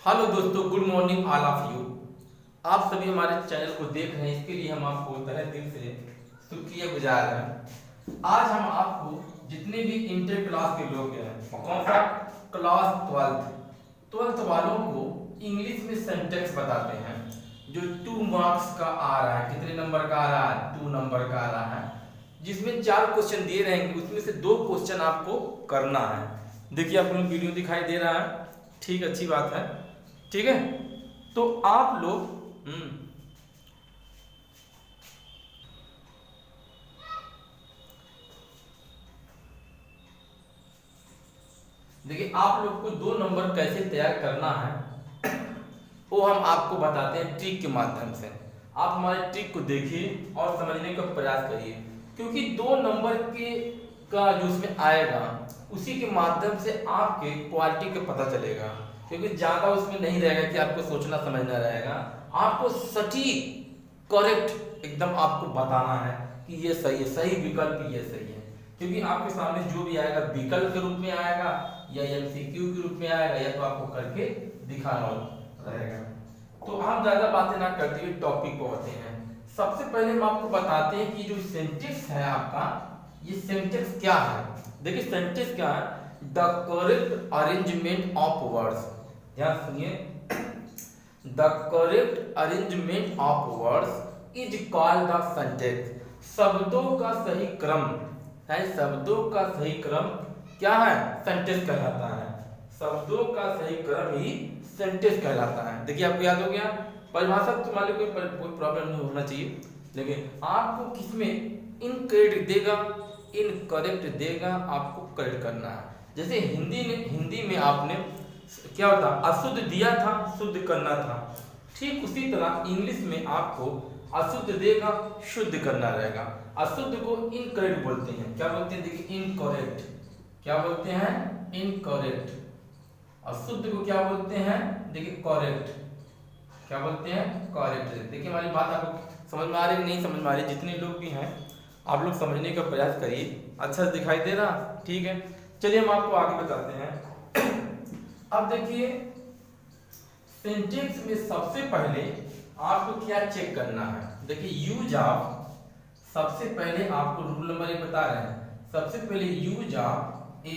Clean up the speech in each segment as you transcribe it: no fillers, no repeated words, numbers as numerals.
Hello दोस्तों, good morning all of you. आप सभी हमारे चैनल को देख रहे हैं, इसके लिए हम आपको तहे दिल से शुक्रिया गुजार हैं। आज हम आपको जितने भी इंटर क्लास के लोग हैं, कौन सा क्लास ट्वेल्थ वालों को इंग्लिश में सेंटेंस बताते हैं जो 2 मार्क्स का आ रहा है। कितने नंबर का आ रहा है? 2 नंबर का आ रहा है, जिसमें 4 क्वेश्चन दिए रहेंगे, उसमें से 2 क्वेश्चन आपको करना है। देखिए आपको वीडियो दिखाई दे रहा है, ठीक, अच्छी बात है, ठीक है। तो आप लोग देखिए आप लोग को 2 नंबर कैसे तैयार करना है वो हम आपको बताते हैं ट्रिक के माध्यम से। आप हमारे ट्रिक को देखिए और समझने का प्रयास करिए, क्योंकि 2 नंबर के का जो उसमें आएगा उसी के माध्यम से आपके क्वालिटी का पता चलेगा। क्योंकि ज्यादा उसमें नहीं रहेगा कि आपको सोचना समझना रहेगा, आपको सटीक करेक्ट एकदम आपको बताना है कि ये सही है, सही विकल्प ये सही है। क्योंकि आपके सामने जो भी आएगा विकल्प के रूप में आएगा या एमसीक्यू के रूप में आएगा, या तो आपको करके दिखाना रहेगा। तो आप ज्यादा बातें ना करते हुए टॉपिक को आते हैं। सबसे पहले हम आपको बताते हैं कि जो सेंटेंस है आपका, ये सेंटेंस क्या है। देखिए सेंटेंस क्या है, the correct arrangement of words. ध्यान सुनिए, the correct arrangement of words is called the sentence. शब्दों का सही क्रम है, शब्दों का सही क्रम क्या है? सेंटेंस कहलाता है। शब्दों का सही क्रम ही सेंटेंस कहलाता है। देखिए आपको याद हो गया परिभाषा, तुम्हारे कोई प्रॉब्लम नहीं होना चाहिए, लेकिन आपको किसमें इनकरेक्ट देगा, इनकरेक्ट देगा, आपको करेक्ट करना है। जैसे हिंदी में आपने क्या होता, अशुद्ध दिया था, शुद्ध करना था, ठीक उसी तरह इंग्लिश में आपको अशुद्ध देगा, शुद्ध करना रहेगा। अशुद्ध को इनकरेक्ट बोलते हैं। क्या बोलते हैं? देखिए इनकरेक्ट। क्या बोलते हैं? इनकरेक्ट। अशुद्ध को क्या बोलते हैं? देखिए करेक्ट। क्या बोलते हैं? करेक्ट। देखिए हमारी बात आपको समझ में आ रही है, नहीं समझ में आ रही? जितने लोग भी हैं आप लोग समझने का प्रयास करिए। अच्छा दिखाई दे रहा? ठीक है, चलिए हम आपको आगे बताते हैं। अब देखिए सेंटेंस में सबसे पहले आपको क्या चेक करना है। देखिए यूज ऑफ, सबसे पहले आपको रूल नंबर 1 बता रहे हैं। सबसे पहले यूज ऑफ ए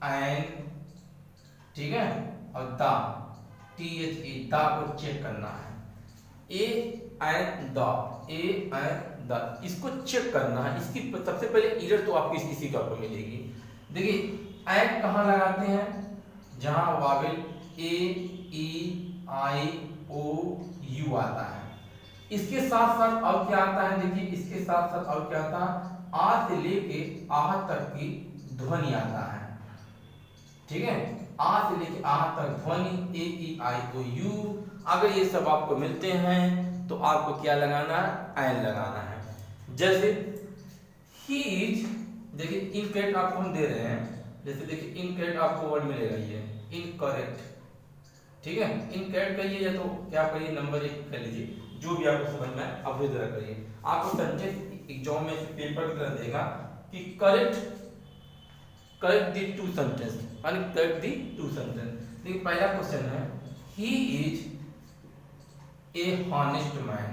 एंड, ठीक है, और द, THE, द को चेक करना है। A and the, A and the, इसको चेक करना है। इसकी सबसे पहले एरर तो आपकी इसी का आपको मिलेगी। देखिए एंड कहाँ लगाते हैं? जहां Wavell A, E, I, O, you आता है। इसके साथ साथ और क्या आता है? देखिए इसके साथ साथ और क्या आता है? आ से लेके आह तक की ध्वनि आता है, ठीक है। आ से लेके आह तक ध्वनि, ए, ई, आई, ओ, यू। अगर ये सब आपको मिलते हैं तो आपको क्या लगाना है? एन लगाना है। जैसे ही इज, देखिए इनकरेक्ट आपको हम दे रहे हैं। जैसे देखिए इनकरेक्ट आपको वर्ड मिलेगा, ये इनकरेक्ट, ठीक है। इनकरेक्ट करिए या तो क्या करिए, नंबर 1 कर लीजिए, जो भी आपको समझ में आए आप तरह करिए। आपको सेंटेंस एग्जाम में पेपर की तरह देगा कि करेक्ट दी 2 सेंटेंस, यानी करेक्ट दी 2 सेंटेंस। देखिए पहला क्वेश्चन है, ही is A honest man,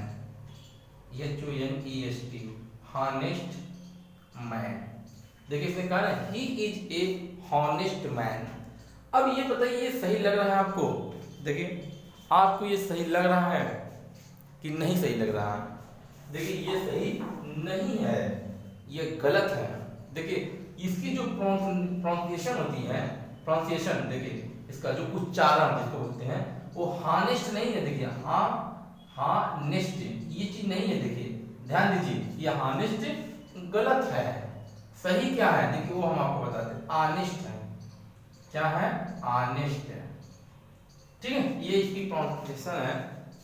HONEST, honest man. देखिए इसने कहा ना ही इज ए हॉनेस्ट मैन। अब ये बताइए ये सही लग रहा है आपको? देखिए आपको ये सही लग रहा है कि नहीं सही लग रहा है? देखिए ये सही नहीं है, ये गलत है। देखिए इसकी जो प्रोनाउंसिएशन होती है, प्रोनाउंसिएशन, देखिए इसका जो उच्चारण जिसको बोलते हैं वो हॉनेस्ट नहीं है। देखिए हॉनेस्ट ये चीज नहीं है। देखिए ध्यान दीजिए, ये हॉनेस्ट गलत है। सही क्या है? देखिए वो हम आपको बताते हैं, ऑनेस्ट है। क्या है? ऑनेस्ट है, ठीक है। ये इसकी प्रोनाउंसिएशन है,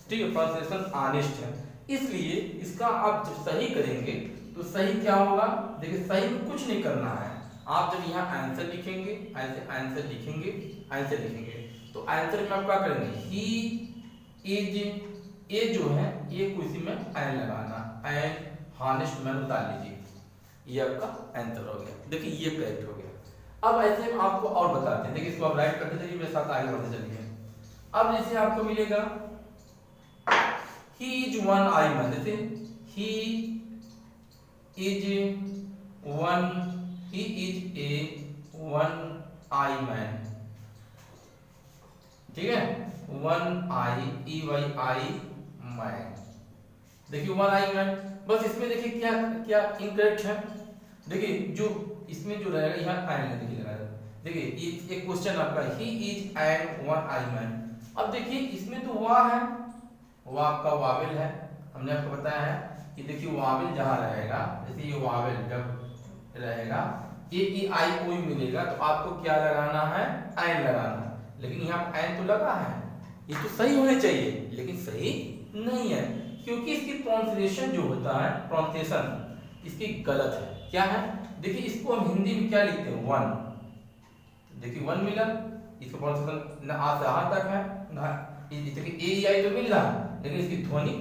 ठीक है, प्रोनाउंसिएशन ऑनेस्ट है। इसलिए इसका आप जब सही करेंगे तो सही क्या होगा? देखिए सही में कुछ नहीं करना है। आप जब यहाँ आंसर लिखेंगे, ऐसे आंसर लिखेंगे, आंसर लिखेंगे, तो आंसर में आप क्या करेंगे? ही इज, ये जो है ये किसी में एन लगाना, एन हॉनेस्ट मैन डाल लीजिए, ये आपका आंसर हो गया। देखिए ये करेक्ट हो गया। अब ऐसे हम आपको और बताते हैं। देखिए इसको आप राइट करते चलिए, मेरे साथ आगे बढ़ते चलिए। अब जैसे आपको मिलेगा he is one eye man, जैसे he is a one eye man, ठीक है, one eye E Y I man. देखिए वन आई मैन, बस इसमें देखिए क्या क्या इनकरेक्ट है। देखिए जो इसमें जो रहेगा यहाँ एन, देखिए लगा, देखिए एक क्वेश्चन आपका he is an one eye man. अब देखिए इसमें तो वाह है, वाह आपका वावेल है, हमने आपको बताया है कि देखिए वावेल जहाँ रहेगा, जैसे ये वावेल जब रहेगा ए ई आई ओ मिलेगा तो आपको क्या लगाना है, एन लगाना है। लेकिन यहाँ एन तो लगा है, ये तो सही होने चाहिए, लेकिन सही नहीं है क्योंकि इसकी प्रोनाउंसिएशन जो होता है, प्रोनाउंसिएशन इसकी गलत है। क्या है, देखिए इसको हम हिंदी में क्या लिखते हैं, वन, देखिए वन मिला, इसका प्रोनाउंसिएशन न आ से आ तक है, देखिए ए आई तो मिल रहा है लेकिन इसकी ध्वनि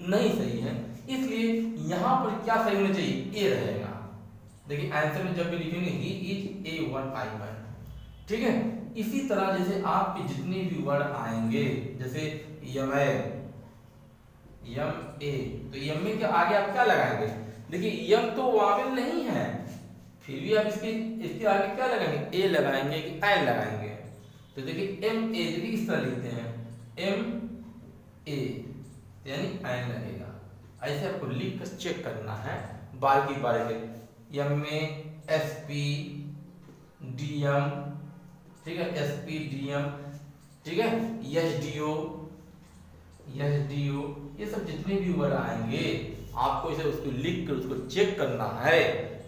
नहीं सही है, इसलिए यहाँ पर क्या सही होना चाहिए, ए रहेगा। देखिए आंसर में जब भी लिखेंगे ही is a one eye man, ठीक है। इसी तरह जैसे आपके जितने भी वर्ड आएंगे, जैसे यम ए, तो यम में के आगे आप क्या लगाएंगे, देखिए यम तो वावेल नहीं है, फिर भी आप इसके आगे क्या लगाएंगे, ए लगाएंगे कि एन लगाएंगे। तो देखिए एम ए, देखिए इस तरह लिखते हैं एम ए यानी एन लगेगा। ऐसे आपको लिख कर चेक करना है बार की बार के, यम में एस पी डी एम, ठीक है, एस पी डी एम, ठीक है, एस डी ओ, ये सब जितने भी वर्ड आएंगे आपको इसे उसको लिख कर उसको चेक करना है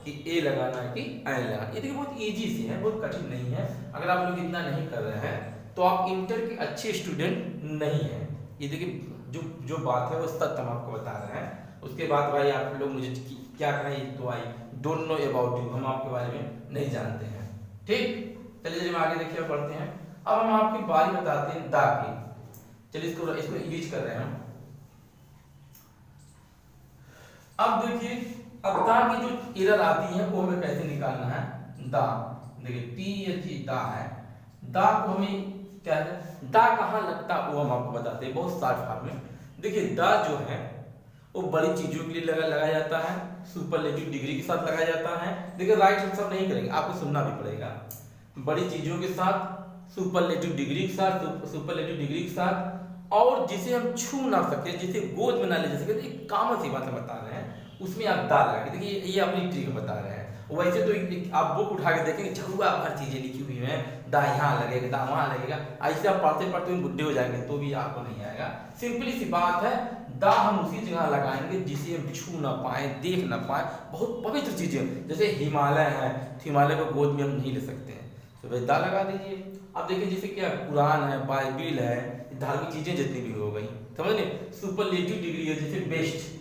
कि ए लगाना है कि एन लगाना। ये देखिए बहुत इजी से है, बहुत कठिन नहीं है। अगर आप लोग इतना नहीं कर रहे हैं तो आप इंटर के अच्छे स्टूडेंट नहीं हैं। ये देखिए जो बात है वो सत्य हम आपको बता रहे हैं। उसके बाद भाई आप लोग मुझे क्या कहें, तो I don't know about you, हम आपके बारे में नहीं जानते हैं, ठीक। चलिए हम आगे देखिए पढ़ते हैं। अब हम आपकी बारी बताते हैं दा की। चलिए इसको यूज कर रहे हैं हम। अब देखिए अब दा की जो एरर आती है वो हमें कैसे निकालना है, दा, देखिए टी एच ई दा है, दा को हमें क्या है, दा कहाँ लगता है वो हम आपको बताते हैं बहुत शॉर्ट फॉर्म में। देखिए दा जो है वो बड़ी चीजों के लिए लगाया जाता है, सुपरलेटिव डिग्री के साथ लगाया जाता है। देखिए राइट हम सब नहीं करेंगे, आपको सुनना भी पड़ेगा। बड़ी चीजों के साथ, सुपरलेटिव डिग्री के साथ, सुपरलेटिव डिग्री के साथ, और जिसे हम छू ना सके, जिसे गोद में ना ले जा सके, तो एक कॉमन सी बात हम बता रहे हैं, उसमें आप दा लगाएंगे। देखिए ये अपनी ट्रिक बता रहे हैं। वैसे तो आप बुक उठा के देखेंगे झुआ भर चीजें लिखी हुई हैं, दा यहाँ लगेगा, दा वहाँ लगेगा, ऐसे आप पढ़ते पढ़ते बुढ़े हो जाएंगे तो भी आपको नहीं आएगा। सिंपली सी बात है, दा हम उसी जगह लगाएंगे जिसे हम छू ना पाए, देख ना पाए। बहुत पवित्र चीजें, जैसे हिमालय है, हिमालय को गोद में हम नहीं ले सकते हैं, तो भाई दा लगा दीजिए। अब देखिए जैसे क्या कुरान है, बाइबिल है, धार्मिक चीजें जितनी भी हो गई, समझ नहीं। सुपरलेटिव डिग्री है, जैसे बेस्ट,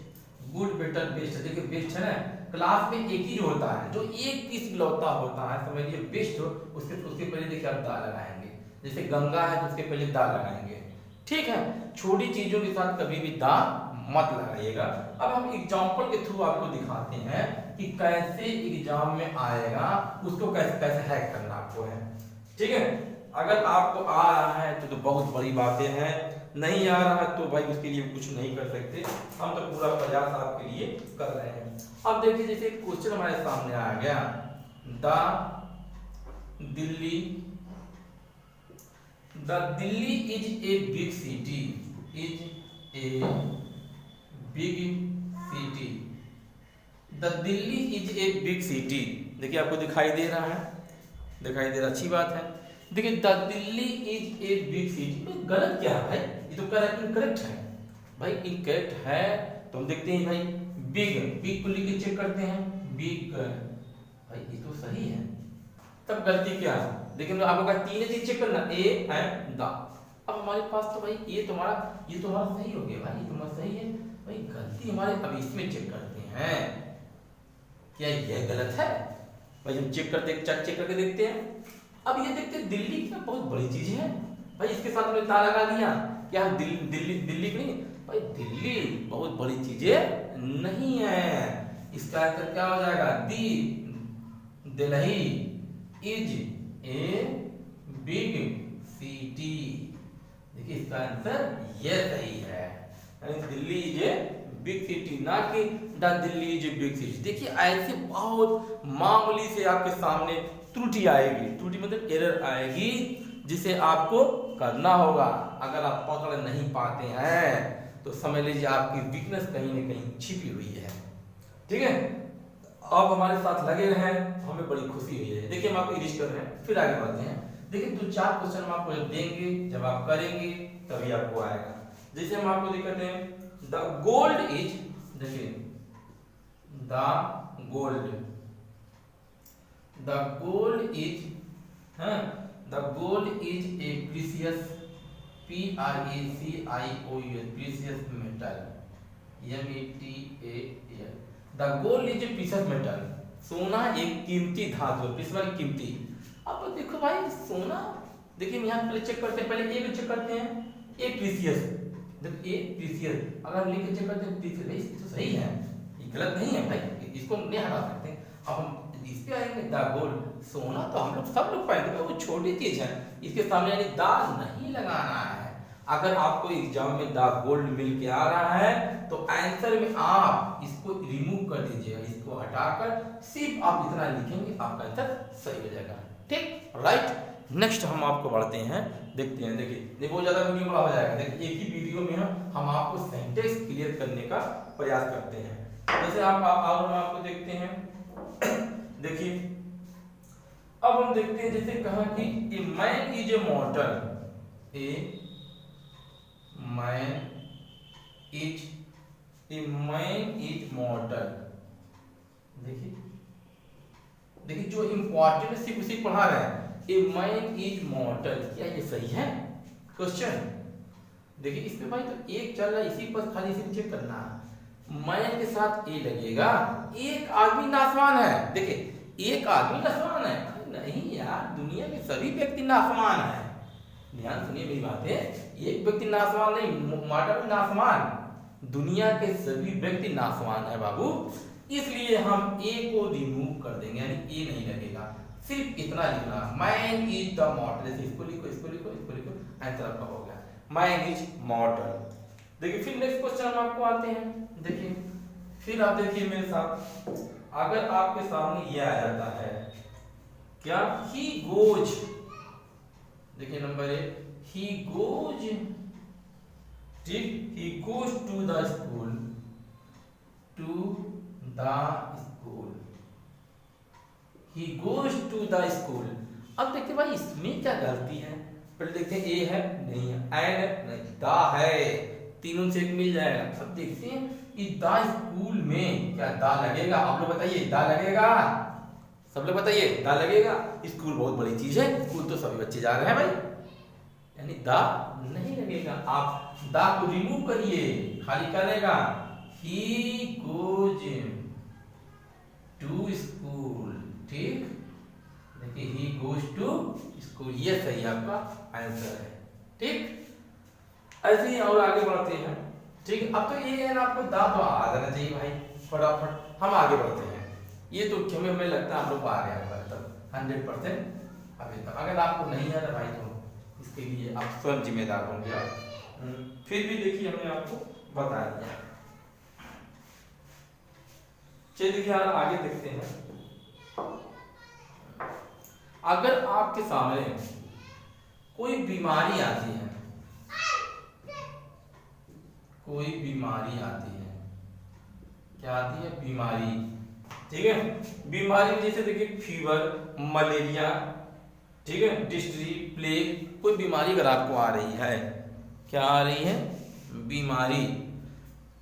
गुड, बेटर, बेस्ट। देखिए बेस्ट है ना, क्लास में एक ही जो होता है, जो एक पीस इकलौता होता है, समझिए बेस्ट हो, उसके पहले देखिए आप दा लगाएंगे। जैसे गंगा है तो उसके पहले दा लगाएंगे, ठीक है। छोटी चीजों के साथ कभी भी दा मत लगाइएगा। अब हम एग्जाम्पल के थ्रू आपको दिखाते हैं कि कैसे एग्जाम में आएगा, उसको कैसे कैसे हैक करना आपको है, ठीक है। अगर आपको आ रहा है तो बहुत बड़ी बातें हैं, नहीं आ रहा है तो भाई उसके लिए कुछ नहीं कर सकते, हम तो पूरा प्रयास आपके लिए कर रहे हैं। अब देखिए जैसे क्वेश्चन हमारे सामने आ गया, the Delhi is a big city, is a big city, the Delhi is a big city. देखिए आपको दिखाई दे रहा है, दिखाई दे रहा, अच्छी बात है। देखिए the Delhi is a big city, गलत क्या है भाई, ये तो इनकरेक्ट है भाई, इनकरेक्ट है। तो हम देखते हैं भाई बिग को लिख के चेक करते हैं, बिग भाई ये तो सही है, तब गलती क्या है। लेकिन आपको तीन चीज चेक करना, ए एंड द। अब हमारे पास तो भाई ये तुम्हारा सही हो गया भाई, ये तुम्हारा सही है भाई, गलती हमारे, अब इसमें चेक करते हैं क्या ये गलत है भाई, हम चेक करके देखते हैं। अब ये देखते हैं दिल्ली क्या बहुत बड़ी चीज है भाई, इसके साथ हमने ता लगा दिया, क्या हम दिल्ली की नहीं भाई, दिल्ली बहुत बड़ी चीजें नहीं है। इसका आंसर क्या हो जाएगा, Delhi is a big city. देखिए इसका आंसर ये सही है। यानी Delhi is a big city, ना कि the Delhi is a big city. देखिए ऐसे बहुत मामूली से आपके सामने त्रुटि आएगी, त्रुटि मतलब एरर आएगी, जिसे आपको करना होगा। अगर आप पकड़ नहीं पाते हैं तो समझ लीजिए आपकी वीकनेस कहीं न कहीं छिपी हुई है। ठीक है, अब हमारे साथ लगे हैं, हमें बड़ी खुशी हुई है। देखिए हम आपको इरिश कर रहे हैं, फिर आगे बढ़ते हैं। देखिए 2-4 क्वेश्चन हम आपको जब देंगे, जब आप करेंगे तभी आपको आएगा। जैसे हम आपको दिखाते हैं, द गोल्ड इज, देखिए the gold is, the gold is a precious, PRECIOUS, precious metal, METAL। The gold is a precious metal, सोना एक कीमती धातु है, प्रीसियस कीमती। अब देखो भाई सोना, देखिए हम यहाँ पहले चेक करते हैं, पहले ए को चेक करते हैं, ए प्रीसियस, देखो ए प्रीसियस, अगर हम लिख के चेक करते हैं प्रीसियस, भाई तो सही है, ये गलत नहीं है भाई, इसको हम नहीं हटा सकते। अब हम इस पे आएंगे, द गोल्ड, सोना तो हम लोग सब लोग पहनते हैं, वो छोटी चीज है, इसके सामने यानी दा नहीं लगाना है। अगर आपको एग्जाम में द गोल्ड मिल के आ रहा है तो आंसर में आप इसको रिमूव कर दीजिएगा, इसको हटाकर सिर्फ आप इतना लिखेंगे, आपका आंसर सही हो जाएगा। ठीक, राइट। नेक्स्ट हम आपको बढ़ते हैं, देखते हैं। देखिए बहुत ज्यादा वीडियो बड़ा हो जाएगा, देखिए एक ही वीडियो में हम आपको सेंटेंस क्लियर करने का प्रयास करते हैं। जैसे आप हम आपको देखते हैं, देखिए अब हम देखते हैं, जैसे कहा कि a man is a मॉर्टल, a man is मॉर्टल। देखिए जो इंपॉर्टेंट है सिर्फ उसी पढ़ा रहे हैं, ए मैन इज मॉर्टल, क्या ये सही है क्वेश्चन? देखिए इस पे भाई तो एक चल रहा है, इसी पर खाली इसी चेक करना है। मैन के साथ ए लगेगा, एक आदमी नासवान है। देखिए एक आदमी नासवान है, नहीं यार, दुनिया के सभी व्यक्ति नासवान है। ध्यान सुनिए मेरी बात है, एक व्यक्ति नासवान नहीं, मॉडल नासवान, दुनिया के सभी व्यक्ति नासवान है बाबू। इसलिए हम ए को रिमूव कर देंगे, यानी ए नहीं लगेगा, सिर्फ इतना लिखना, मैन इज द मॉडल। इसको लिखो, इसको लिखो, इसको लिखो, आंसर आपका हो गया, मैन इज मॉडल। देखिए फिर नेक्स्ट क्वेश्चन हम आपको आते हैं। देखिए फिर आप देखिए मेरे साथ, अगर आपके सामने ये आ जाता है, क्या ही गोज, देखिए नंबर 1, ही गोज, ठीक, he goes to the school, he goes to the school. अब देखते भाई इसमें क्या गलती है, पहले देखते हैं ए है, नहीं है, एंड है, नहीं, दा है, तीनों से एक मिल जाएगा। अब देखते हैं इस द स्कूल में क्या दा लगेगा, आप लोग बताइए, दा लगेगा, सब लोग बताइए, दा लगेगा। स्कूल बहुत बड़ी चीज है, स्कूल तो सभी बच्चे जा रहे हैं भाई, यानी दा नहीं लगेगा। आप दा को रिमूव करिए, खाली क्या रहेगा, ही गोज टू स्कूल, ठीक, देखिए ही गोज टू स्कूल, ये सही आपका आंसर है। ठीक, ऐसे ही और आगे बढ़ते हैं। ठीक, अब तो ये है ना, आपको दा तो आ जाना चाहिए भाई, फटाफट हम आगे बढ़ते हैं। ये तो हमें लगता है हम लोग आ गए हैं तब 100% अभी तक। अगर आपको नहीं आ रहा भाई तो इसके लिए आप स्वयं जिम्मेदार होंगे। फिर भी देखिए हमने आपको बता दिया। चलिए देखिए यार आगे देखते हैं। अगर आपके सामने कोई बीमारी आती है, कोई बीमारी आती है, क्या आती है, बीमारी, ठीक है, बीमारी जैसे देखिए फीवर, मलेरिया, ठीक है, डिस्ट्री, प्लेग, कोई बीमारी अगर आपको आ रही है, क्या आ रही है, बीमारी,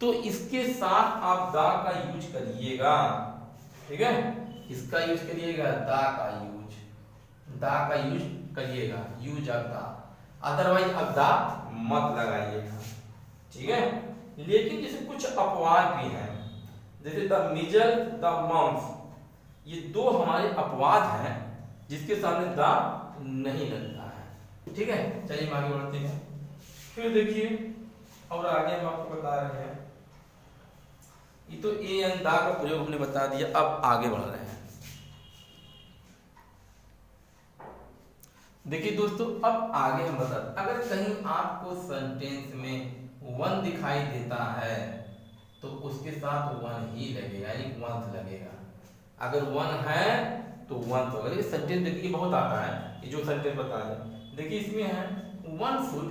तो इसके साथ आप दा का यूज करिएगा, ठीक है, इसका यूज करिएगा, दा का यूज, दा का यूज करिएगा, यूज ऑफ दा, अदरवाइज अब दा मत लगाइएगा, ठीक है। लेकिन जैसे कुछ अपवाद भी हैं, जैसे द मिजल, द मम्स, ये दो हमारे अपवाद हैं जिसके सामने दा नहीं लगता है, ठीक है। चलिए हम आगे बढ़ते हैं। फिर देखिए और आगे हम आपको बता रहे हैं, ये तो ए एन दा का प्रयोग हमने बता दिया, अब आगे बढ़ रहे हैं। देखिए दोस्तों, अब आगे हम बताते, अगर कहीं आपको सेंटेंस में वन दिखाई देता है तो उसके साथ वन ही लगेगा, यानी वंस लगेगा। अगर वन है तो वन तो लगेगा। सेंटेंस देखिए बहुत आता है, ये जो सेंटेंस बता रहे, देखिए इसमें है वन शुड,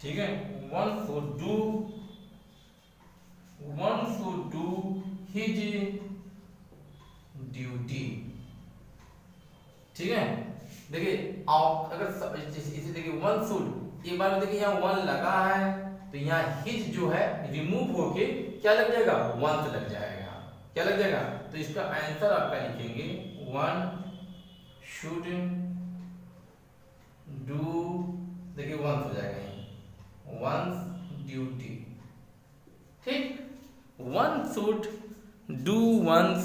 ठीक है, one should do his duty, ठीक है। देखिए आप अगर इसे देखिए वन शुड, एक बार में देखिए यहाँ वन लगा है तो यहाँ हिज जो है रिमूव होके क्या लग जाएगा, वन लग जाएगा, क्या लग जाएगा। तो इसका आंसर आपका लिखेंगे वन शुड डू, देखिए वन हो जाएगा यहीं, वंस ड्यूटी, ठीक, one should do once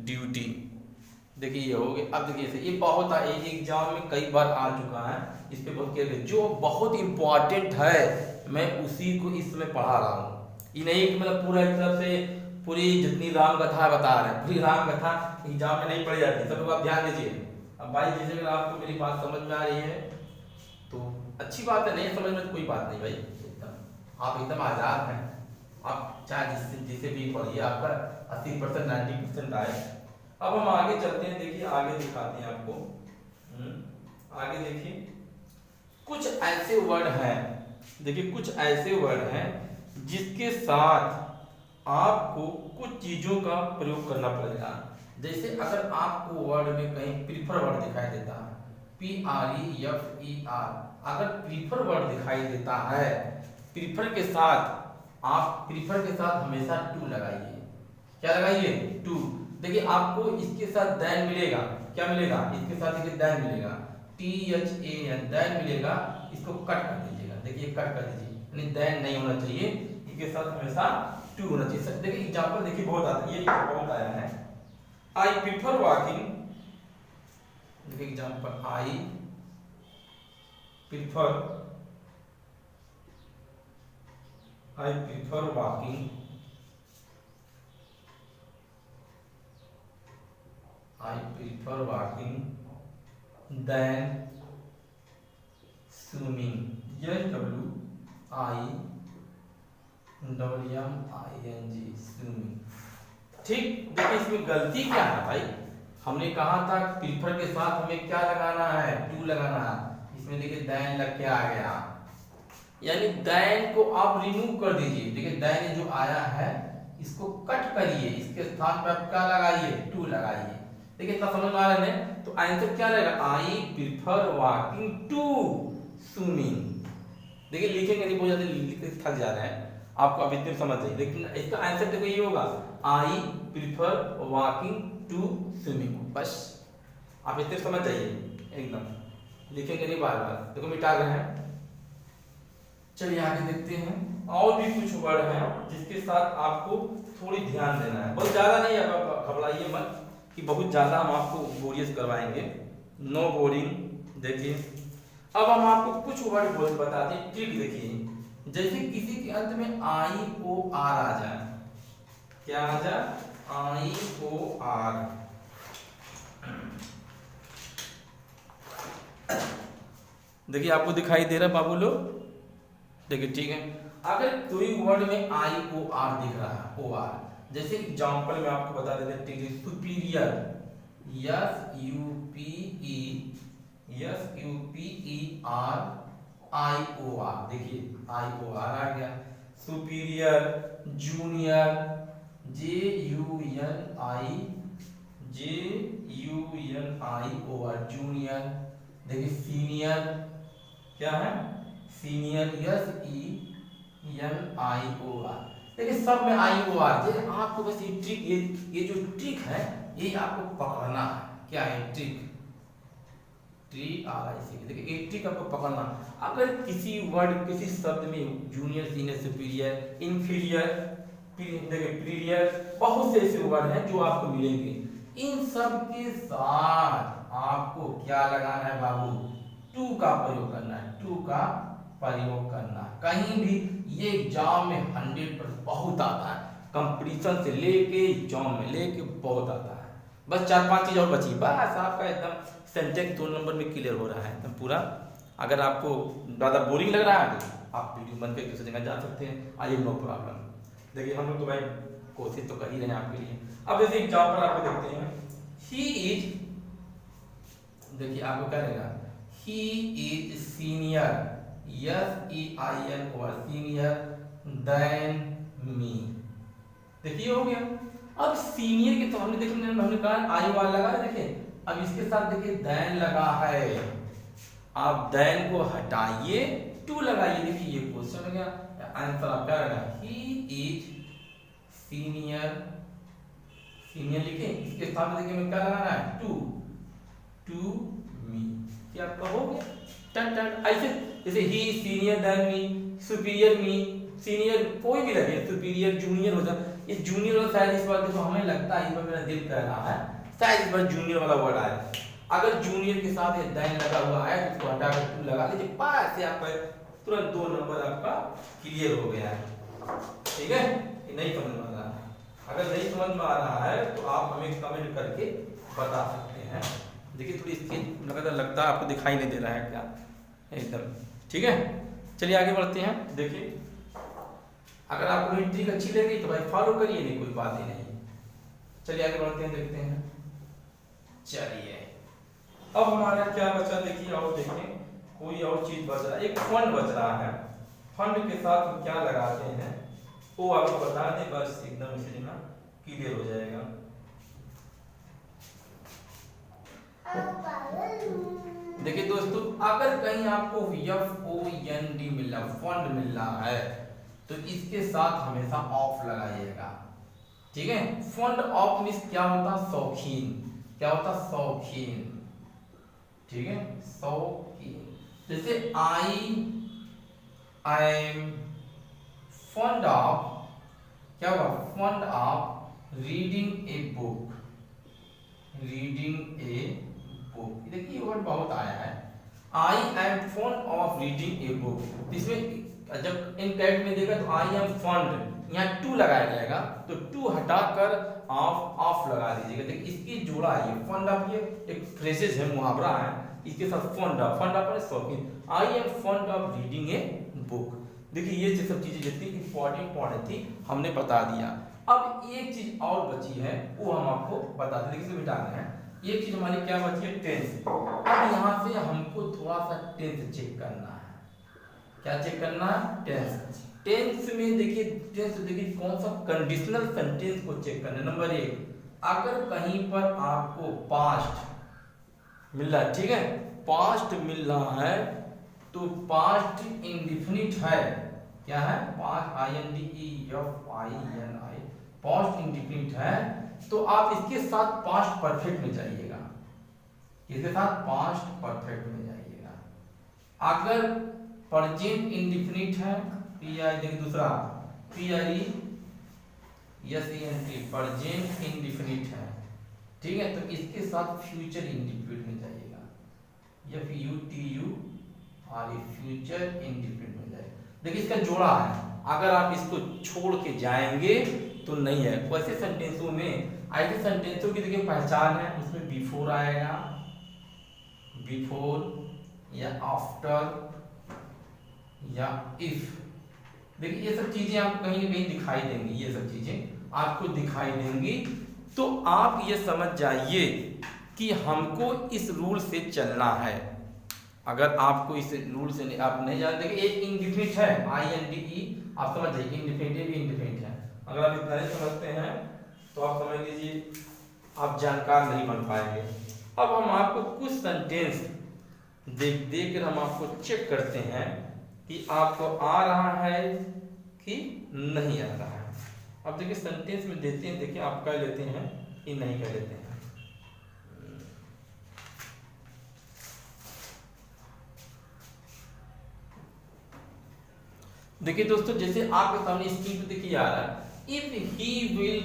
duty. देखिए ये हो गया। अब देखिए ये बहुत एग्जाम में कई बार आ चुका है, इस पे बहुत किया गया, जो बहुत इंपॉर्टेंट है मैं उसी को इस समय पढ़ा रहा हूँ। ये नहीं कि मतलब पूरा एक तरफ से पूरी जितनी राम कथा बता रहे हैं, पूरी राम कथा एग्जाम में नहीं पढ़ी जाती, सब लोग आप ध्यान दीजिए। अब भाई जैसे अगर आपको मेरी बात समझ में आ रही है तो अच्छी बात है, नहीं समझ में तो कोई बात नहीं भाई, एकदम आप एकदम आजाद हैं, आप चाहे जिसे भी पढ़िए, आपका 80% 90% आए। अब हम आगे चलते हैं, देखिए आगे दिखाते हैं आपको। आगे देखिए कुछ ऐसे वर्ड हैं, देखिए कुछ ऐसे वर्ड हैं जिसके साथ आपको कुछ चीजों का प्रयोग करना पड़ेगा। जैसे अगर आपको वर्ड में कहीं प्रीफर वर्ड दिखाई देता है, PREFER, अगर प्रीफर वर्ड दिखाई देता है, प्रीफर के साथ आप प्रीफर के साथ हमेशा टू लगाइए, क्या लगाइए, टू। देखिए आपको इसके साथ दैन मिलेगा, क्या मिलेगा, इसके साथ देखिए दैन मिलेगा, THAN दैन मिलेगा, इसको कट कर दीजिएगा, देखिए कट कर दीजिए, यानी दैन नहीं होना चाहिए, इसके साथ हमेशा टू होना चाहिए। देखिए एग्जांपल देखिए बहुत आता है, ये बहुत आया है, आई प्रीफर वॉकिंग, देखिए example, I prefer walking, I prefer walking than swimming, SWIMMING, swimming, ठीक। देखिए इसमें गलती क्या है भाई, हमने कहा था प्रीफर के साथ हमें क्या लगाना है, टू लगाना है, इसमें देखिए दैन लग के आ गया, यानी दैन को आप रिमूव कर दीजिए। देखिए दैन जो आया है इसको कट करिए, इसके स्थान पर आप क्या लगाइए, टू लगाइए। देखिए इतना समझ में आ रहा है, तो आंसर क्या रहेगा, I prefer walking to swimming. देखिए लिखेंगे नहीं, बहुत ज्यादा लिखते थक जा रहे हैं, आपको अभी इतने समझ जाइए, लेकिन इसका आंसर देखो ये होगा, I prefer walking to swimming, बस आप इतने समझ जाइए एकदम, लिखेंगे नहीं बार बार, देखो मिटा रहे हैं। चलिए आगे देखते हैं, और भी कुछ वर्ड हैं जिसके साथ आपको थोड़ी ध्यान देना है, बहुत ज्यादा नहीं, आप घबराइए मत कि बहुत ज्यादा हम आपको बोरियस करवाएंगे, नो बोरिंग। देखिए अब हम आपको कुछ वर्ड बताते हैं, ट्रिक देखिए, जैसे किसी के अंत में IOR आ जाए, क्या आ जाए, IOR, देखिए आपको दिखाई दे रहा है बाबू लोग, देखिए ठीक है। अगर कोई वर्ड में IOR दिख रहा है, OR, जैसे एग्जांपल में आपको बता देते हैं, सुपीरियर, SUPERIOR, देखिए IOR आ गया, सुपीरियर, जूनियर, JUNIOR, जूनियर, देखिए सीनियर, क्या है, सीनियर, SENIOR, देखिए सब में IOR। आपको बस ये ट्रिक, ये जो ट्रिक है ये आपको पकड़ना है, क्या है ट्रिक, TRIC, देखिए ये ट्रिक आपको पकड़ना। अगर किसी वर्ड, किसी शब्द में जूनियर, सीनियर, सुपीरियर, इंफीरियर, देखिए पीरियर, बहुत से ऐसे वर्ड हैं जो आपको मिलेंगे, इन सब के साथ आपको क्या लगाना है बाबू, टू का प्रयोग करना है, टू का प्रयोग करना है। कहीं भी ये एग्जाम में 100% बहुत आता है, कंपटीशन से लेके एग्जाम में लेके बहुत आता है, बस 4-5 चीज और बची, बस आपका एकदम सेंटेक्स 2 नंबर में क्लियर हो रहा है एकदम पूरा। अगर आपको ज़्यादा बोरिंग लग रहा है तो आप वीडियो बंद करके दूसरी जगह जा सकते हैं, आइए नो प्रॉब्लम। देखिए हम लोग तो भाई कोशिश तो कर ही रहे हैं आपके लिए। अब जैसे एग्जाम्पल आपको देखते हैं, ही इज, देखिए आपको क्या रहेगा, ही इज सीनियर, SEIN और सीनियर देन मी। देखिए हो गया। अब सीनियर के तो हमने देखिए हमने कहा आई वाला लगा है, देखिए अब इसके साथ देखिए देन लगा है, आप देन को हटाइए, टू लगाइए, देखिए ये क्वेश्चन हो गया, आंसर आप क्या रहेगा, ही इज सीनियर, सीनियर लिखे, इसके साथ देखिए हमें क्या लगाना है, टू मी, क्या आपका हो गया टन टन। ऐसे जैसे ही senior than me, superior me, senior कोई भी लगे, सुपीरियर जूनियर होता है, ये जूनियर वाला शायद इस बार देखो हमें लगता है, इस बार मेरा दिल कह रहा है शायद इस बार जूनियर वाला वर्ड आया। अगर जूनियर के साथ ये देन लगा हुआ है तो इसको हटा कर टू लगा लीजिए, पास से आपका तुरंत 2 नंबर आपका क्लियर हो गया है। ठीक है, ये नहीं समझ में आ रहा है, अगर नहीं समझ में आ रहा है तो आप हमें कमेंट करके बता सकते हैं। देखिए थोड़ी स्क्रीन लगता है आपको दिखाई नहीं दे रहा है क्या, एकदम ठीक है। चलिए आगे बढ़ते हैं। देखिए अगर आपको मेरी ट्रिक अच्छी लगी तो भाई फॉलो करिए, नहीं कोई बात ही नहीं। चलिए आगे बढ़ते हैं, देखते हैं। चलिए अब हमारा क्या बचा, देखिए और देखें कोई और चीज बच रहा है, एक फंड बच रहा है। फंड के साथ हम क्या लगाते हैं वो आपको बता दें, बस एकदम इसे ना क्लियर हो जाएगा। देखिए दोस्तों, अगर कहीं आपको FOND मिल रहा, फंड मिल रहा है, तो इसके साथ हमेशा ऑफ लगाइएगा। ठीक है, फंड ऑफ मींस क्या होता, शौकीन, क्या होता, शौकीन। ठीक है, शौकीन। जैसे आई एम फंड ऑफ, क्या होगा, fund of reading a book, reading a book. देखिए वर्ड बहुत आया है, I am fund of reading a book. इसमें जब इन कैट में देखा तो आई एम फंड, यहाँ टू लगाया जाएगा, तो टू हटाकर ऑफ लगा दीजिएगा। देखिए इसकी जोड़ा है ये फंड ऑफ, ये एक फ्रेजेस है, मुहावरा है, इसके साथ फंड ऑफ शौकीन, I am fund of reading a book. देखिए ये सब चीजें जितनी इंपॉर्टेंट थी हमने बता दिया। अब एक चीज और बची है वो हम आपको बता दें, देखिए मिटाना है। एक चीज हमारी क्या बची है, टेंस। अब यहाँ से हमको थोड़ा सा टेंस चेक करना है। क्या चेक करना है, टेंस। टेंस में देखिए, टेंस देखिए कौन सा कंडीशनल सेंटेंस को चेक करना है। नंबर 1, अगर कहीं पर आपको पास्ट मिल रहा है, ठीक है, पास्ट मिल रहा है तो पास्ट इंडेफिनिट है, क्या है, पास्ट INDEFINI, पास्ट इंडेफिनिट है, तो आप इसके साथ पास्ट परफेक्ट में जाइएगा, इसके साथ पास्ट परफेक्ट में जाइएगा। अगर प्रेजेंट इंडेफिनिट है, देखिए दूसरा PRESENT, प्रेजेंट इंडेफिनिट है, ठीक है, तो इसके साथ फ्यूचर इंडेफिनिट में जाइएगा, FUTURE, फ्यूचर इंडेफिनिट में जाइएगा। देखिए इसका जोड़ा है, अगर आप इसको छोड़ के जाएंगे तो नहीं है। वैसे सेंटेंसों में, ऐसे सेंटेंसों की देखिए पहचान है, उसमें बिफोर आएगा, बिफोर या आफ्टर या इफ। देखिए ये सब चीजें आपको कहीं ना कहीं दिखाई देंगी, ये सब चीजें आपको दिखाई देंगी, तो आप ये समझ जाइए कि हमको इस रूल से चलना है। अगर आपको इस रूल से आप नहीं जानते, देखिए एक इंडेफिनिट है INDE, आप समझ जाइए इंडेफिनिट भी इंडेफिनिट है। अगर आप इतना नहीं समझते हैं तो आप समझ लीजिए आप जानकार नहीं बन पाएंगे। अब हम आपको कुछ सेंटेंस देख कर हम आपको चेक करते हैं कि आपको आ रहा है कि नहीं आ रहा है। अब देखिए सेंटेंस में देते हैं, देखिए आप कह लेते हैं कि नहीं कह लेते हैं। देखिए दोस्तों, जैसे आपके सामने स्क्रीन पे देखिए आ रहा है, if he will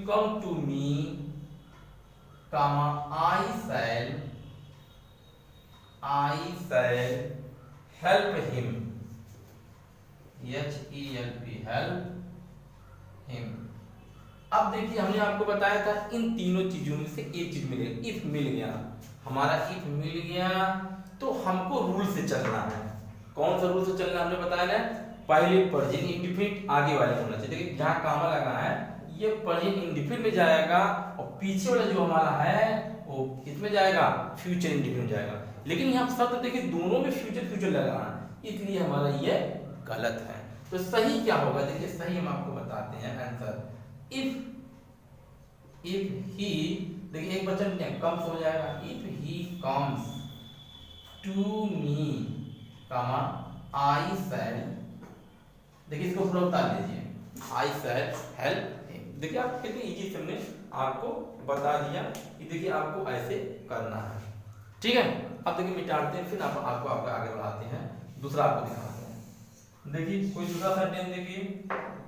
come to me, I shall help him, HELP, help him. अब देखिए हमने आपको बताया था इन तीनों चीजों में से एक चीज मिलेगी, इफ मिल गया, हमारा इफ मिल गया तो हमको रूल से चलना है। कौन सा रूल से चलना हमने बताया ना, पहले प्रेजेंट इंडेफिनिट आगे वाले होना चाहिए। देखिए जहाँ कामा लगा है ये प्रेजेंट इंडेफिनिट में जाएगा और पीछे वाला जो हमारा है वो किसमें जाएगा, फ्यूचर इंडेफिनिट जाएगा। लेकिन यहाँ शब्द देखिए दोनों में फ्यूचर फ्यूचर लगा है, इसलिए हमारा ये गलत है। तो सही क्या होगा, देखिए सही हम आपको बताते हैं आंसर, इफ ही, देखिए एक वचन कम्स हो जाएगा, if he comes to me comma I shall, देखिए इसको पूरा उतार लीजिए, आई शैल हेल्प। देखिए आप कितनी इजी से हमने आपको बता दिया कि देखिए आपको ऐसे करना है। ठीक है, अब देखिए मिटाते हैं, फिर आपको आगे बढ़ाते हैं, दूसरा आपको दिखाते हैं। देखिए कोई दूसरा सेंटेंस देखिए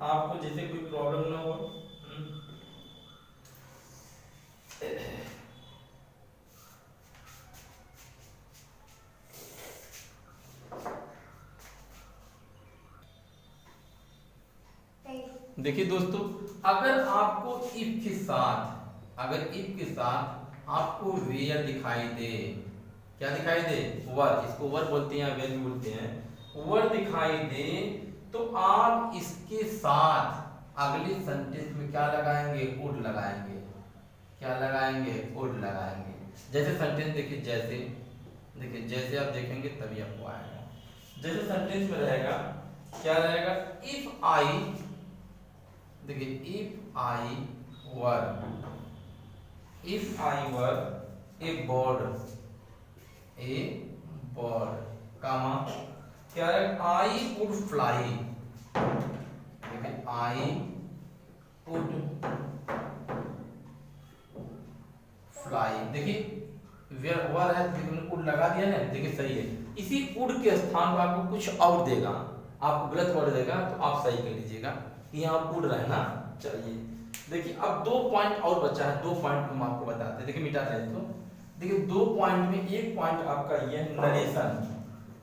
आपको जैसे कोई प्रॉब्लम ना हो। देखिए दोस्तों, अगर आपको इफ के साथ, अगर इफ के साथ आपको वेयर दिखाई दे, क्या दिखाई दे, वर, इसको वर बोलते हैं, वेयर भी बोलते हैं, वर दिखाई दे तो आप इसके साथ अगले सेंटेंस में क्या लगाएंगे, वुड लगाएंगे। क्या लगाएंगे, वुड लगाएंगे। जैसे सेंटेंस देखिए, जैसे देखिए जैसे आप देखेंगे तभी आपको आएगा। जैसे सेंटेंस में रहेगा, क्या रहेगा, इफ आई, देखिए if I were A bird कामा क्या है, आई वुड फ्लाई, देखिए आई वुड फ्लाई, देखिए वर है वुड लगा दिया ना, देखिए सही है। इसी वुड के स्थान पर आपको कुछ और देगा, आपको गलत वर्ड देगा तो आप सही कर लीजिएगा, यहाँ वुड रहना चाहिए। देखिए अब 2 पॉइंट और बचा है, 2 पॉइंट हम आपको बताते हैं। देखिए मिटा रहे तो देखिए 2 पॉइंट में एक पॉइंट आपका ये नरेशन,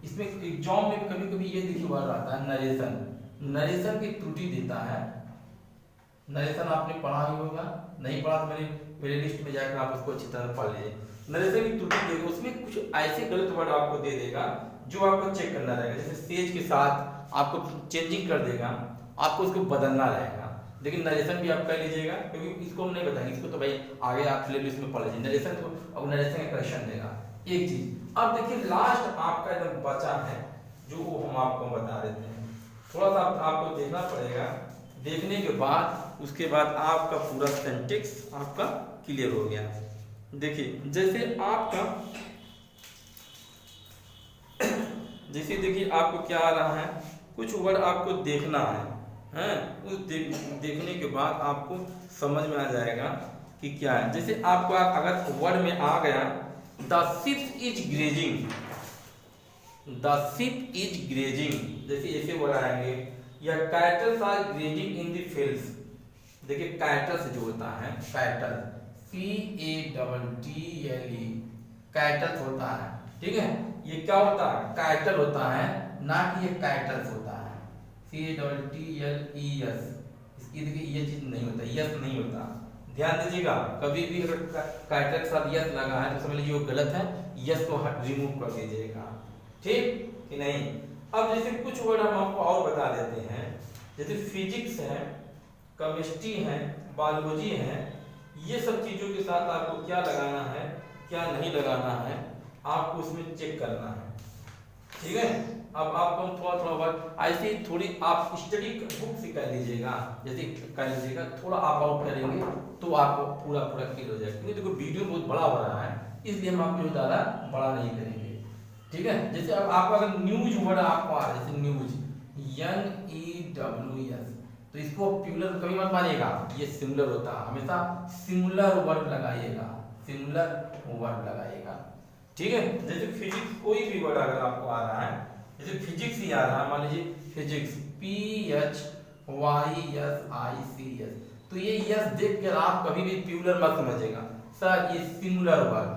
इसमें एग्जाम में कभी कभी ये देखिए वर्ड आता है नरेशन, नरेशन की त्रुटि देता है। नरेशन आपने पढ़ा ही होगा, नहीं पढ़ा तो मेरे प्लेलिस्ट में जाकर आप उसको अच्छी तरह पढ़ लीजिए। नरेशन की त्रुटि देगा, उसमें कुछ ऐसे गलत वर्ड आपको दे देगा जो आपको चेक करना रहेगा। जैसे सेज के साथ आपको चेंजिंग कर देगा, आपको उसको बदलना रहेगा। लेकिन नरेशन भी आप कर लीजिएगा, क्योंकि इसको हम नहीं बताएंगे, इसको तो भाई आगे आप प्लेलिस्ट में पढ़ लीजिए नरेशन को, और नरेशन का करेक्शन देगा एक चीज। अब देखिए लास्ट आपका एकदम बचा है जो हम आपको बता देते हैं, थोड़ा सा आपको देखना पड़ेगा, देखने के बाद उसके बाद आपका पूरा सेंटेंस आपका क्लियर हो गया। देखिए जैसे आपका जैसे देखिए आपको क्या आ रहा है, कुछ वर्ड आपको देखना है, उस देखने के बाद आपको समझ में आ जाएगा कि क्या है। जैसे आपको अगर वर्ड में आ गया the ship is grazing, the ship is grazing, जैसे ऐसे वर्ड आएंगे, या cattles are grazing in the fields, देखिए कैटल्स जो होता है, कैटल CATTLE, कैटल्स होता है, ठीक है, ये क्या होता है, कैटल होता है, ना कि ये कैटल्स होता है, CATTLES, इसकी देखिए ये चीज नहीं होता, यस नहीं होता, ध्यान दीजिएगा। कभी भी अगर कैटल के साथ यस लगा है तो समझ लीजिए वो गलत है, यस को रिमूव कर दीजिएगा, ठीक कि नहीं। अब जैसे कुछ वर्ड हम आपको और बता देते हैं, जैसे फिजिक्स है, केमिस्ट्री है, बायोलॉजी है, ये सब चीजों के साथ आपको क्या लगाना है, क्या नहीं लगाना है, आपको उसमें चेक करना है, ठीक है। अब आपको हम थोड़ा वर्ड ऐसे थोड़ी आप स्टडी बुक से कर लीजिएगा, जैसे कर लीजिएगा, थोड़ा आप आउट करेंगे तो आपको पूरा क्लियर हो जाएगा। क्योंकि देखो वीडियो बहुत बड़ा हो रहा है, इसलिए हम आपको ज़्यादा बड़ा नहीं करेंगे, ठीक है। जैसे अब आपको अगर न्यूज वर्ड आपको आ रहा है, जैसे न्यूज NEWS, तो इसको प्लूरल कभी मत मानिएगा, ये सिंगुलर होता है, हमेशा सिंगुलर वर्ड लगाइएगा, सिंगुलर वर्ड लगाइएगा, ठीक है। जैसे फिजिक्स, कोई भी वर्ड अगर आपको आ रहा है, जैसे फिजिक्स ही आ रहा है, मान लीजिए फिजिक्स PHYSICS, तो ये यस देख कर आप कभी भी प्लूरल मत समझिएगा, सर ये सिंगुलर वर्ड,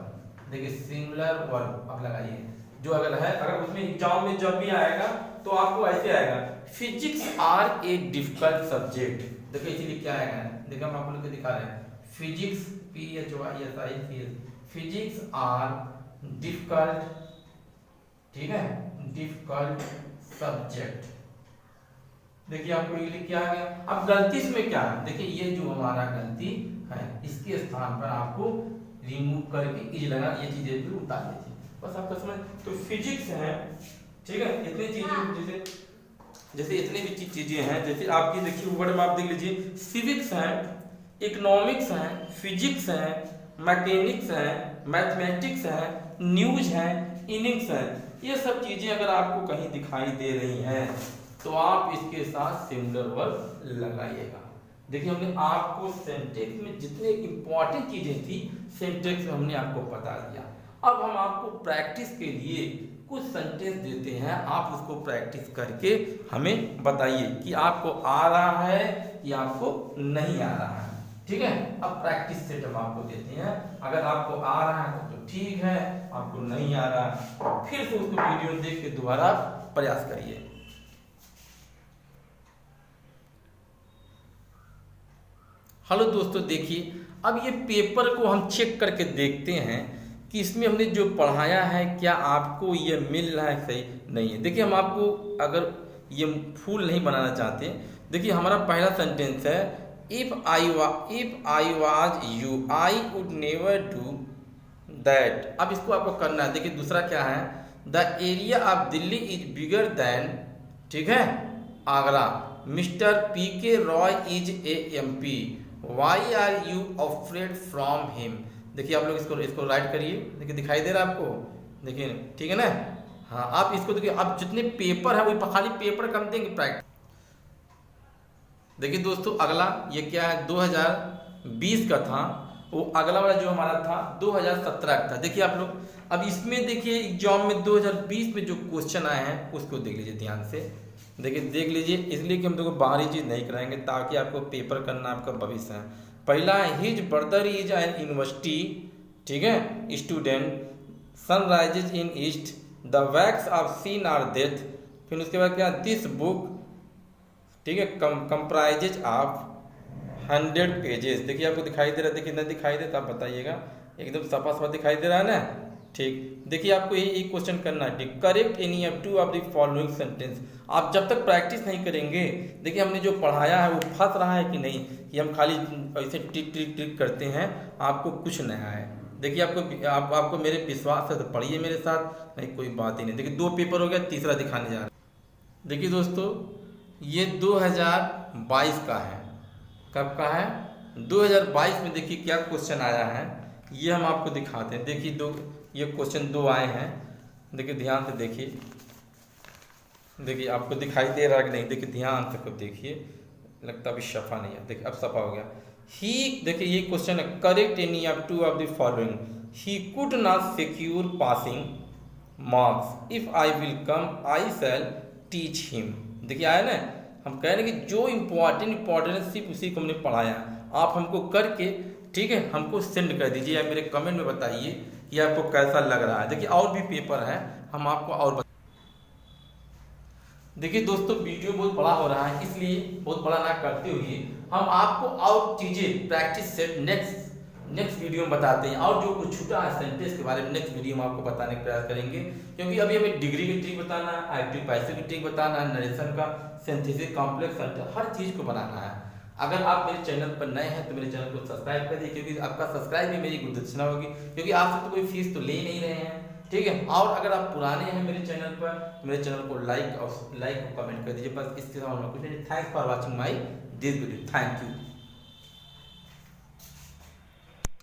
देखिए सिंगुलर वर्ड आप लगाइए। जो अगर है, अगर उसमें एग्जाम में जब भी आएगा तो आपको ऐसे आएगा, physics are a difficult subject, देखिए इसीलिए क्या आएगा, देखिए हम आप लोग को दिखा रहे हैं physics PHYSICS physics are difficult, ठीक है, डिफिकल्ट सब्जेक्ट। देखिए आपको ये लिख के आ गया। अब गलती इसमें क्या है, देखिए ये जो हमारा गलती है इसके स्थान पर आपको रिमूव करके इज लगा ये चीजें भी उतार दीजिए, बस आपका समझ। तो फिजिक्स है, ठीक है, इतनी चीजें जैसे इतनी भी चीजें हैं, जैसे आपकी देखिए वर्ड में आप देख लीजिए सिविक्स है, इकोनॉमिक्स है, फिजिक्स है, मैकेनिक्स है, मैथमेटिक्स है, न्यूज है, इनिंग्स है। ये सब चीजें अगर आपको कहीं दिखाई दे रही हैं तो आप इसके साथ सिमिलर वर्ब लगाइएगा। देखिए हमने आपको सेंटेंस में जितने इंपॉर्टेंट चीजें थी सेंटेंस में हमने आपको बता दिया। अब हम आपको प्रैक्टिस के लिए कुछ सेंटेंस देते हैं, आप उसको प्रैक्टिस करके हमें बताइए कि आपको आ रहा है या आपको नहीं आ रहा है, ठीक है। अब प्रैक्टिस सेट हम आपको देते हैं, अगर आपको आ रहा है तो ठीक है, आपको नहीं आ रहा है फिर से उसको वीडियो देख के दोबारा प्रयास करिए। हेलो दोस्तों, देखिए अब ये पेपर को हम चेक करके देखते हैं कि इसमें हमने जो पढ़ाया है क्या आपको ये मिल रहा है, सही नहीं है। देखिए हम आपको अगर ये फुल नहीं बनाना चाहते, देखिए हमारा पहला सेंटेंस है if I was you I would never do that. अब इसको आपको करना है। देखिए दूसरा क्या है, the area of Delhi is bigger than, ठीक है, Agra. Mister PK Roy is a MP, why are you afraid from him. देखिए आप लोग इसको राइट करिए, देखिए दिखाई दे रहा है आपको, देखिए ठीक है ना। हाँ आप इसको देखिए, अब जितने पेपर है वो खाली पेपर कम देंगे प्रैक्टिस। देखिए दोस्तों अगला ये क्या है, 2020 का था, वो अगला वाला जो हमारा था 2017 का था। देखिए आप लोग अब इसमें देखिए एग्जाम में 2020 में जो क्वेश्चन आए हैं उसको देख लीजिए ध्यान से, देखिए देख लीजिए, इसलिए कि हम देखो बाहरी चीज नहीं कराएंगे ताकि आपको पेपर करना आपका भविष्य है। पहला है his brother is an university, ठीक है, student, sunrises in east, the wages of sin are death. फिर उसके बाद क्या, दिस बुक, ठीक है, कंप्राइजेज ऑफ 100 पेजेस। देखिए आपको दिखाई दे रहा है, देखिए नहीं दिखाई देता आप बताइएगा, एकदम सफा सफा दिखाई दे रहा है ना, ठीक। देखिए आपको ये क्वेश्चन करना है, correct any of 2 of the following sentence. आप जब तक प्रैक्टिस नहीं करेंगे, देखिए हमने जो पढ़ाया है वो फंस रहा है कि नहीं, कि हम खाली ऐसे टिक करते हैं, आपको कुछ नया है। देखिए आपको मेरे विश्वास है तो पढ़िए मेरे साथ, नहीं कोई बात ही नहीं। देखिए 2 पेपर हो गया, तीसरा दिखाने जा रहा है। देखिए दोस्तों ये 2022 का है, कब का है, 2022 में। देखिए क्या क्वेश्चन आया है ये हम आपको दिखाते हैं। देखिए ये क्वेश्चन 2 आए हैं, देखिए ध्यान से देखिए, देखिए आपको दिखाई दे रहा है कि नहीं, देखिए ध्यान से खुद देखिए, लगता अभी सफा नहीं है, देखिए अब सफा हो गया। ही, देखिए ये क्वेश्चन है, correct any of 2 of the following, he could not secure passing marks, if I will come I shall teach him. देखिए आया ना, हम कह रहे हैं कि जो इम्पोर्टेंट सिर्फ उसी को हमने पढ़ाया, आप हमको करके, ठीक है, हमको सेंड कर दीजिए या मेरे कमेंट में बताइए कि आपको कैसा लग रहा है। देखिए और भी पेपर है, हम आपको और देखिए दोस्तों वीडियो बहुत बड़ा हो रहा है, इसलिए बहुत बड़ा ना करते हुए हम आपको और चीजें प्रैक्टिस सेट नेक्स्ट वीडियो में बताते हैं, और जो कुछ छूटा है सेंटेंस के बारे में नेक्स्ट वीडियो में आपको बताने का प्रयास करेंगे। क्योंकि अभी हमें डिग्री की ट्रिक बताना है, एक्टिव पैसिव की ट्रिक बताना है, नरेशन का, सिंथेसिस, कॉम्प्लेक्स सेंटेंस, हर चीज को बनाना है। अगर आप मेरे चैनल पर नए हैं तो मेरे चैनल को सब्सक्राइब कर दीजिए, क्योंकि आपका सब्सक्राइब भी मेरी गुणदक्षिणा होगी, क्योंकि आपसे तो कोई फीस तो ले ही नहीं रहे हैं, ठीक है। और अगर आप पुराने हैं मेरे चैनल पर तो मेरे चैनल को लाइक और कमेंट कर दीजिए, बस इसके साथ कुछ नहीं। Thanks for watching my this video, thank you.